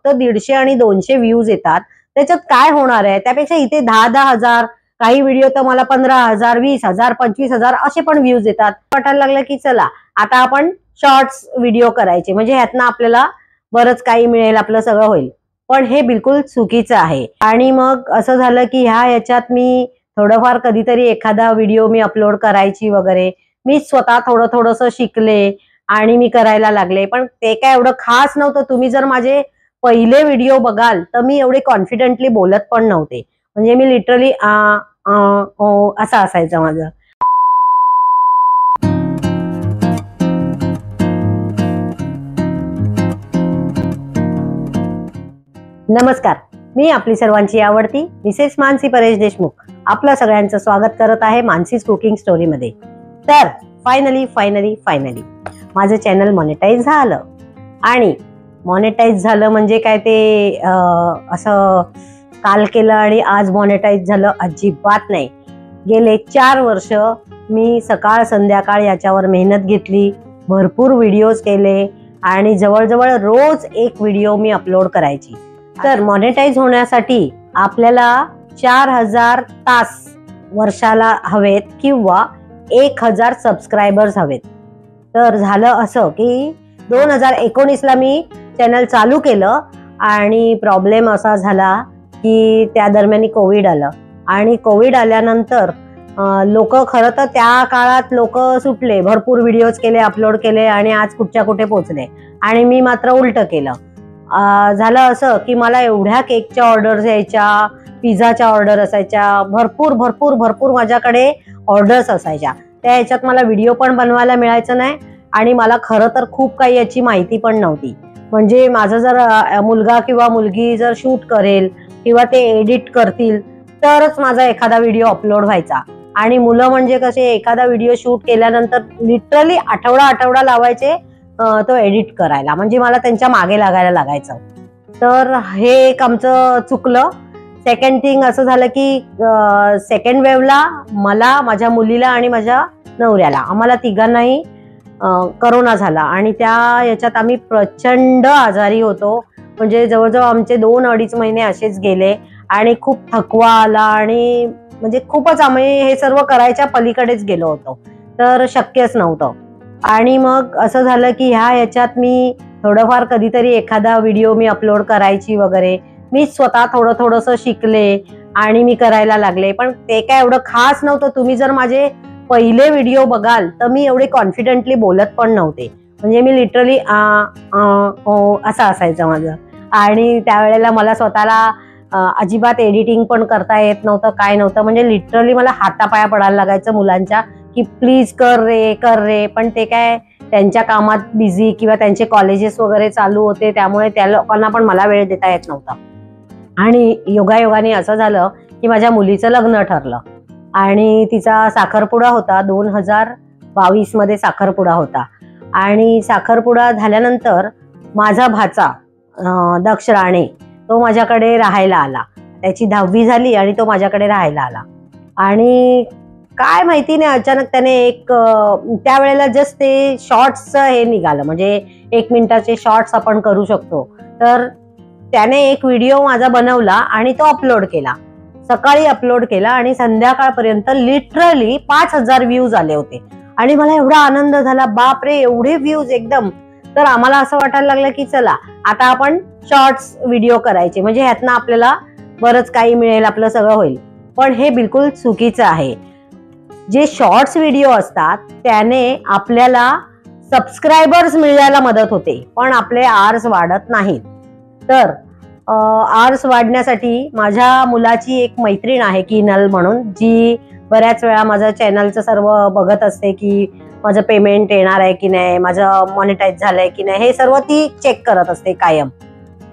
फक्त 150 आणि 200 व्ह्यूज येतात, त्याच्यात काय होणार आहे? त्यापेक्षा इथे 10-10 हजार, काही व्हिडिओ तर मला 15,000, 20,000, 25,000 असे पण व्ह्यूज येतात. वाटायला लागलं की चला आता आपण शॉर्ट्स व्हिडिओ करायचे, म्हणजे ह्यातनं आपल्याला बरंच काही मिळेल, आपलं सगळं होईल. पण हे बिलकुल चुकीचं आहे. आणि मग असं झालं की ह्याच्यात मी थोडंफार कधीतरी एखादा व्हिडिओ मी अपलोड करायची वगैरे, मी स्वतः थोडंसं शिकले आणि मी करायला लागले. पण ते काय एवढं खास नव्हतं. तुम्ही जर माझे पहिले व्हिडिओ बघाल तर मी एवढे कॉन्फिडेंटली बोलत पण नव्हते. म्हणजे मी लिटरली असं असायचं माझं. नमस्कार, मी आपली सर्वांची आवडती मिसेस मानसी परेश देशमुख आपलं सगळ्यांचं स्वागत करत आहे मानसीज कुकिंग स्टोरी मध्ये. तर फायनली माझं चॅनल मॉनिटाईज झालं. आणि मॉनिटाईज झालं म्हणजे काय ते असं काल केलं आणि आज मॉनिटाईज झालं अजिबात नाही. गेले 4 वर्ष मी सकाळ संध्याकाळ याच्यावर मेहनत घेतली, भरपूर व्हिडिओज केले आणि जवळजवळ रोज एक व्हिडिओ मी अपलोड करायची. तर मॉनिटाईज होण्यासाठी आपल्याला 4000 तास वर्षाला हवेत किंवा 1000 सबस्क्रायबर्स हवेत. तर झालं असं की 2019ला मी चॅनल चालू केलं आणि प्रॉब्लेम असा झाला की त्या दरम्यान कोविड आलं. आणि कोविड आल्यानंतर लोक खरं तर त्या काळात लोक सुटले, भरपूर व्हिडिओज केले, अपलोड केले आणि आज कुठच्या कुठे पोहोचले. आणि मी मात्र उलट केलं. झालं असं की मला एवढ्या केकच्या ऑर्डर्स यायच्या, पिझ्झाच्या ऑर्डर असायच्या, भरपूर माझ्याकडे ऑर्डर्स असायच्या. त्या ह्याच्यात मला व्हिडिओ पण बनवायला मिळायचं नाही आणि मला खरं तर खूप काही याची माहिती पण नव्हती. म्हणजे माझं जर मुलगा किंवा मुलगी जर शूट करेल किंवा ते एडिट करतील तरच माझा एखादा व्हिडिओ अपलोड व्हायचा. आणि मुलं म्हणजे कसे, एखादा व्हिडिओ शूट केल्यानंतर लिटरली आठवडा लावायचे तो एडिट करायला, म्हणजे मला त्यांच्या मागे लागायला लागायचं. तर हे एक आमचं चुकलं. सेकंड थिंग असं झालं की सेकंड वेव्हला मला, माझ्या मुलीला आणि माझ्या नवऱ्याला, आम्हाला तिघांनाही करोना झाला. आणि त्या याच्यात आम्ही प्रचंड आजारी होतो. म्हणजे जवळजवळ आमचे 2-2.5 महिने असेच गेले आणि खूप थकवा आला आणि म्हणजे खूपच आम्ही हे सर्व करायच्या पलीकडेच गेलो होतो, तर शक्यच नव्हतं. आणि मग असं झालं की याच्यात मी थोडंफार कधीतरी एखादा व्हिडिओ मी अपलोड करायची वगैरे, मी स्वतः थोडंसं शिकले आणि मी करायला लागले. पण ते काय एवढं खास नव्हतं. तुम्ही जर माझे पहिले व्हिडिओ बघाल तर मी एवढे कॉन्फिडेंटली बोलत पण नव्हते. म्हणजे मी लिटरली असं असायचं माझं. आणि त्यावेळेला मला स्वतःला अजिबात एडिटिंग पण करता येत नव्हतं, काय नव्हतं. म्हणजे लिटरली मला हातापाया पडायला लागायचं मुलांच्या की प्लीज कर रे. पण ते काय त्यांच्या कामात बिझी किंवा त्यांचे कॉलेजेस वगैरे चालू होते, त्यामुळे त्या लोकांना पण मला वेळ देता येत नव्हता. आणि योगायोगाने असं झालं की माझ्या मुलीचं लग्न ठरलं आणि तिचा साखरपुडा होता. 2022 मध्ये साखरपुडा होता. आणि साखरपुडा झाल्यानंतर माझा भाचा दक्ष राणे तो माझ्याकडे राहायला आला. त्याची 10वी झाली आणि तो माझ्याकडे राहायला आला. आणि काय माहिती नाही, अचानक त्याने त्यावेळेला जस्ट ते शॉर्ट्सचं हे निघालं, म्हणजे 1 मिनिटाचे शॉर्ट्स आपण करू शकतो. तर त्याने एक व्हिडिओ माझा बनवला आणि तो अपलोड केला. सकाळी अपलोड केला आणि संध्याकाळपर्यंत लिटरली 5000 व्ह्यूज आले होते. आणि मला एवढा आनंद झाला, बापरे एवढे व्ह्यूज एकदम. तर आम्हाला असं वाटायला लागलं की चला आता आपण शॉर्ट्स व्हिडिओ करायचे, म्हणजे ह्यातनं आपल्याला बरंच काही मिळेल, आपलं सगळं होईल. पण हे बिलकुल चुकीचं आहे. जे शॉर्ट्स व्हिडिओ असतात त्याने आपल्याला सबस्क्रायबर्स मिळायला मदत होते, पण आपले आर्स वाढत नाहीत. तर आर्स वाढण्यासाठी माझ्या मुलाची एक मैत्रीण आहे किनल म्हणून, जी बऱ्याच वेळा माझं चॅनलचं सर्व बघत असते की माझं पेमेंट येणार आहे की नाही, माझं मॉनिटाईज झालंय की नाही, हे सर्व ती चेक करत असते कायम.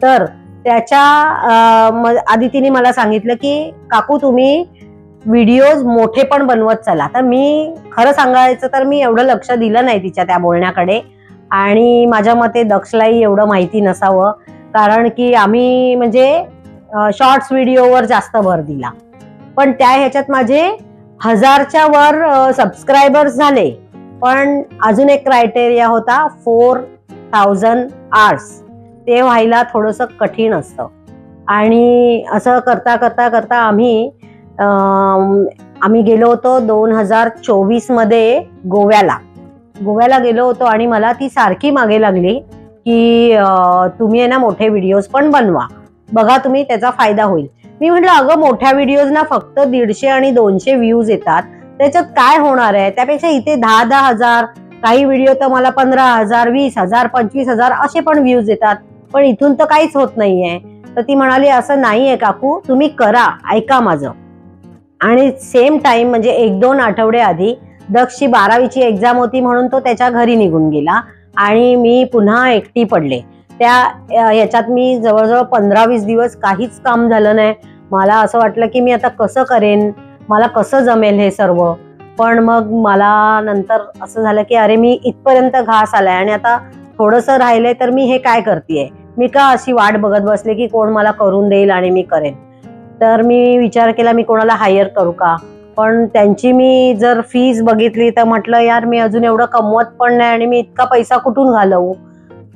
तर त्याच्या आधी तिने मला सांगितलं की काकू तुम्ही व्हिडिओज मोठे पण बनवत चला. तर मी खरं सांगायचं तर मी एवढं लक्ष दिलं नाही तिच्या त्या बोलण्याकडे. आणि माझ्या मते दक्षलाही एवढं माहिती नसावं, कारण की आम्ही म्हणजे शॉर्ट्स व्हिडिओवर जास्त भर दिला. पण त्या ह्याच्यात माझे 1000च्या वर सबस्क्रायबर्स झाले. पण अजून एक क्रायटेरिया होता 4000 आवर्स. ते व्हायला थोडंसं कठीण असतं. आणि असं करता करता करता आम्ही गेलो होतो 2024 मध्ये गोव्याला गेलो होतो. आणि मला ती सारखी मागे लागली की तुम्ही आहे ना मोठे व्हिडिओज पण बनवा, बघा तुम्ही त्याचा फायदा होईल. मी म्हटलं अगं मोठ्या व्हिडिओजना फक्त 150 आणि 200 व्ह्यूज येतात, त्याच्यात काय होणार आहे, त्यापेक्षा इथे 10-10 हजार, काही व्हिडिओ तर मला 15,000, 20,000, 25,000 असे पण व्ह्यूज येतात, पण इथून तर काहीच होत नाहीये. तर ती म्हणाली असं नाहीये काकू, तुम्ही करा, ऐका माझं. आणि सेम टाइम म्हणजे 1-2 आठवडे आधी दक्षची 12वीची एक्झाम होती म्हणून तो त्याच्या घरी निघून गेला आणि मी पुन्हा एकटी पडले. ह्याच्यात मी जवळजवळ 15-20 दिवस काहीच काम झालं नाही. मला असं वाटलं की मी आता कसं करेन, मला कसं जमेल हे सर्व. पण मग मला नंतर असं झालं की अरे मी इथपर्यंत घास आलाय आणि आता थोडंसं राहिलंय, तर मी हे काय करतेय, मी का अशी वाट बघत बसले की कोण मला करून देईल आणि मी करेन. तर मी विचार केला मी कोणाला हायर करू का, पण त्यांची मी जर फीज बघितली तर म्हटलं यार मी अजून एवढं कमवत पण नाही आणि मी इतका पैसा कुठून घालवू.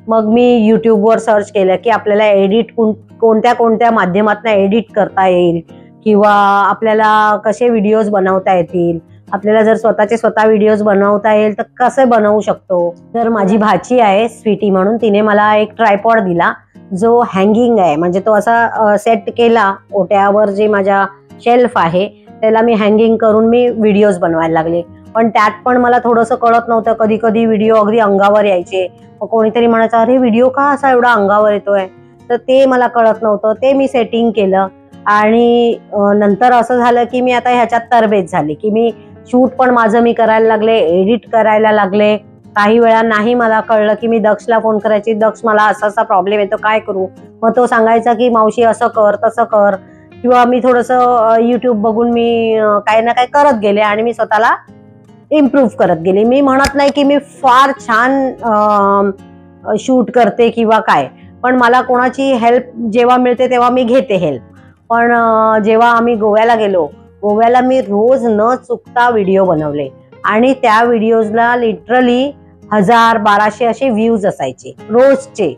मग मी युट्यूबवर सर्च केलं की आपल्याला एडिट कोणत्या कोणत्या माध्यमातून एडिट करता येईल किंवा आपल्याला कसे व्हिडिओज बनवता येतील, आपल्याला जर स्वतः व्हिडिओज बनवता येईल तर कसे बनवू शकतो. तर माझी भाची आहे स्वीटी म्हणून, तिने मला एक ट्रायपॉड दिला जो हँगिंग आहे, म्हणजे तो असा सेट केला ओट्यावर, जे माझ्या शेल्फ आहे त्याला मी हँगिंग करून मी व्हिडिओज बनवायला लागले. पण त्यात पण मला थोडंसं कळत नव्हतं, कधी कधी व्हिडिओ अगदी अंगावर यायचे, मग कोणीतरी म्हणायचं अरे व्हिडिओ का असा एवढा अंगावर येतोय, तर ते मला कळत नव्हतं. ते मी सेटिंग केलं आणि नंतर असं झालं की मी आता ह्याच्यात तरबेज झाली की मी शूट पण माझं मी करायला लागले, एडिट करायला लागले. काही वेळा नाही मला कळलं की मी दक्षला फोन करायची, दक्ष मला असा असा प्रॉब्लेम येतो काय करू, मग तो सांगायचा की मावशी असं कर तसं कर, किंवा मी थोडंसं युट्यूब बघून मी काही ना काही करत गेले आणि मी स्वतःला इम्प्रूव्ह करत गेले. मी म्हणत नाही की मी फार छान शूट करते किंवा काय, पण मला कोणाची हेल्प जेव्हा मिळते तेव्हा मी घेते हेल्प. पण जेव्हा आम्ही गोव्याला मी रोज न चुकता व्हिडिओ बनवले आणि त्या व्हिडिओजला लिटरली 1000-1200 असे व्ह्यूज असायचे रोजचे.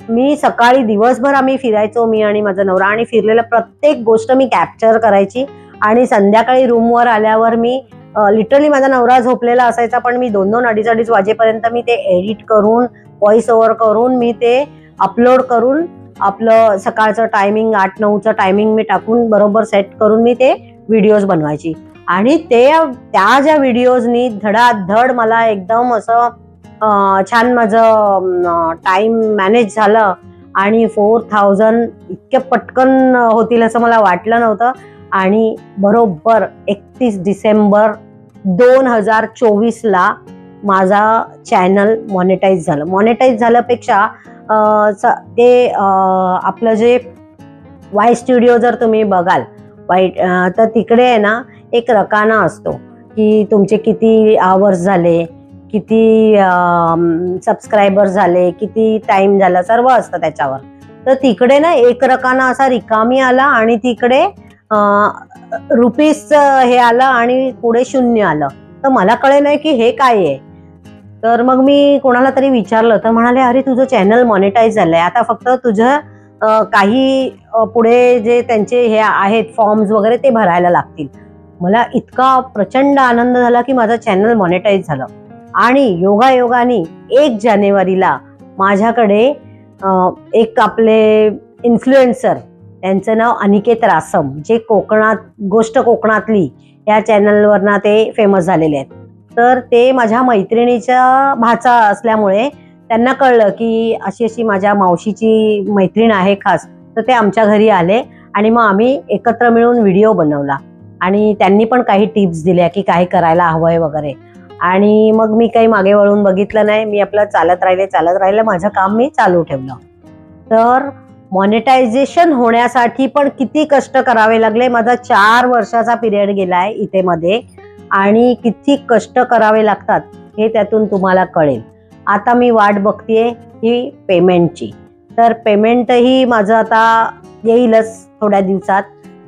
मी सकाळी दिवसभर आम्ही फिरायचो, मी आणि माझा नवरा, आणि फिरलेलं प्रत्येक गोष्ट मी कॅप्चर करायची आणि संध्याकाळी रूमवर आल्यावर मी लिटरली माझा नवरा झोपलेला असायचा पण मी 2-2, 2:30 वाजेपर्यंत मी ते एडिट करून, व्हॉइस ओव्हर करून, मी ते अपलोड करून, आपलं सकाळचं टायमिंग 8-9चं टायमिंग मी टाकून बरोबर सेट करून मी ते व्हिडिओज बनवायची. आणि त्या ज्या व्हिडिओजनी धडाधड मला एकदम असं छान माझं टाइम मॅनेज झालं आणि 4000 इतके पटकन होतील असं मला वाटलं नव्हतं. आणि बरोबर 31 डिसेंबर 2024ला माझा चॅनल मॉनिटाईज झालं. मॉनिटाईज झाल्यापेक्षा ते आपलं जे वाय स्टुडिओ जर तुम्ही बघाल तर तिकडे आहे ना एक रकाना असतो की तुमचे किती आवर्स झाले, किती सबस्क्रायबर झाले, किती टाइम झाला, सर्व असतं त्याच्यावर. तर तिकडे ना एक रकाना असा रिकामी आला आणि तिकडे रुपीज हे आलं आणि पुढे 0 आलं. तर मला कळे नाही की हे काय आहे. तर मग मी कोणाला तरी विचारलं तर म्हणाले अरे तुझं चॅनल मॉनिटाईज झालंय, आता फक्त तुझं काही पुढे जे त्यांचे हे आहेत फॉर्म्स वगैरे ते भरायला लागतील. मला इतका प्रचंड आनंद झाला की माझं चॅनल मॉनिटाईज झालं. आणि योगायोगाने 1 जानेवारीला माझ्याकडे एक आपले इन्फ्लुएन्सर, त्यांचं नाव अनिकेत रासम, जे गोष्ट कोकणातली या चॅनलवरना ते फेमस झालेले आहेत. तर ते माझ्या मैत्रिणीच्या भाचा असल्यामुळे त्यांना कळलं की अशी अशी माझ्या मावशीची मैत्रीण आहे खास, तर ते आमच्या घरी आले आणि मग आम्ही एकत्र मिळून व्हिडिओ बनवला आणि त्यांनी पण काही टिप्स दिल्या की काय करायला हवंय वगैरे. आणि मग मी काही मागे वळून बघितलं नाही, मी आपलं चालत राहिले माझं काम मी चालू ठेवलं. तर मॉनिटायझेशन होण्यासाठी पण किती कष्ट करावे लागले. माझा 4 वर्षाचा पिरियड गेलाय इथे मध्ये आणि किती कष्ट करावे लागतात हे त्यातून तुम्हाला कळेल. आता मी वाट बघतेय ही पेमेंटची. तर पेमेंटही माझं आता येईलच थोड्या दिवसात.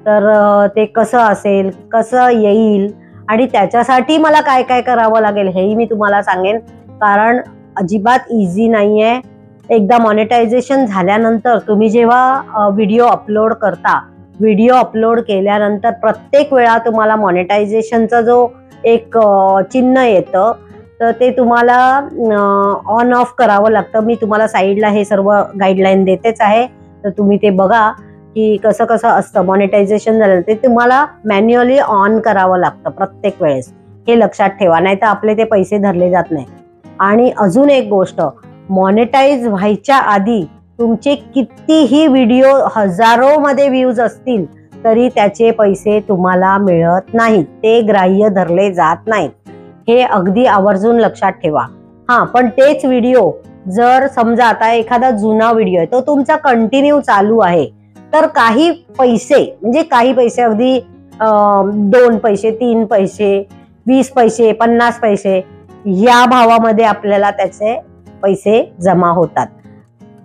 तर ते कसं असेल, कसं येईल आणि त्याच्यासाठी मला काय काय करावं लागेल हेही मी तुम्हाला सांगेन, कारण अजिबात इझी नाहीये. एकदा मॉनिटायझेशन झाल्यानंतर तुम्ही जेव्हा व्हिडिओ अपलोड करता, व्हिडिओ अपलोड केल्यानंतर प्रत्येक वेळा तुम्हाला मॉनिटायझेशनचा जो एक चिन्ह येतं, तर ते तुम्हाला ऑन ऑफ करावं लागतं. मी तुम्हाला साईडला हे सर्व गाईडलाईन देतेच आहे, तर तुम्ही ते बघा की कसं कसं असतं. मॉनिटायझेशन झालं ते तुम्हाला मॅन्युअली ऑन करावं लागतं प्रत्येक वेळेस, हे लक्षात ठेवा, नाही तर आपले ते पैसे धरले जात नाही. आणि अजून एक गोष्ट, मॉनिटाईज व्हायच्या आधी तुमचे कितीही व्हिडिओ हजारो मध्ये व्ह्यूज असतील तरी त्याचे पैसे तुम्हाला मिळत नाहीत, ते ग्राह्य धरले जात नाहीत. हे अगदी आवर्जून लक्षात ठेवा. पण तेच व्हिडिओ जर समजा आता एखादा जुना व्हिडिओ आहे, तो तुमचा कंटिन्यू चालू आहे, तर काही पैसे, म्हणजे काही पैसे अगदी 2 पैसे, 3 पैसे, 20 पैसे, 50 पैसे या भावामध्ये आपल्याला त्याचे पैसे जमा होतात,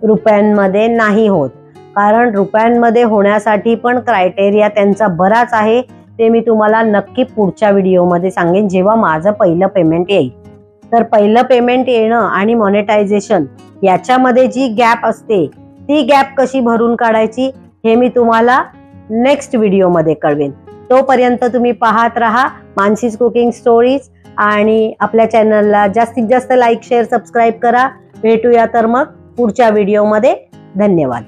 रुपयांमध्ये नाही होत. कारण रुपयांमध्ये होण्यासाठी पण क्रायटेरिया त्यांचा बराच आहे. ते मी तुम्हाला नक्की पुढच्या व्हिडिओमध्ये सांगेन, जेव्हा माझं पहिलं पेमेंट येईल. तर पहिलं पेमेंट येणं आणि मॉनिटायझेशन याच्यामध्ये जी गॅप असते, ती गॅप कशी भरून काढायची हे मी तुम्हाला नेक्स्ट व्हिडिओमध्ये कळवेन. तोपर्यंत तुम्ही पाहत राहा मानसीज कुकिंग स्टोरीज आणि आपल्या चॅनलला जास्तीत जास्त लाईक, शेअर, सबस्क्राईब करा. भेटूया तर मग पुढच्या व्हिडिओमध्ये. धन्यवाद.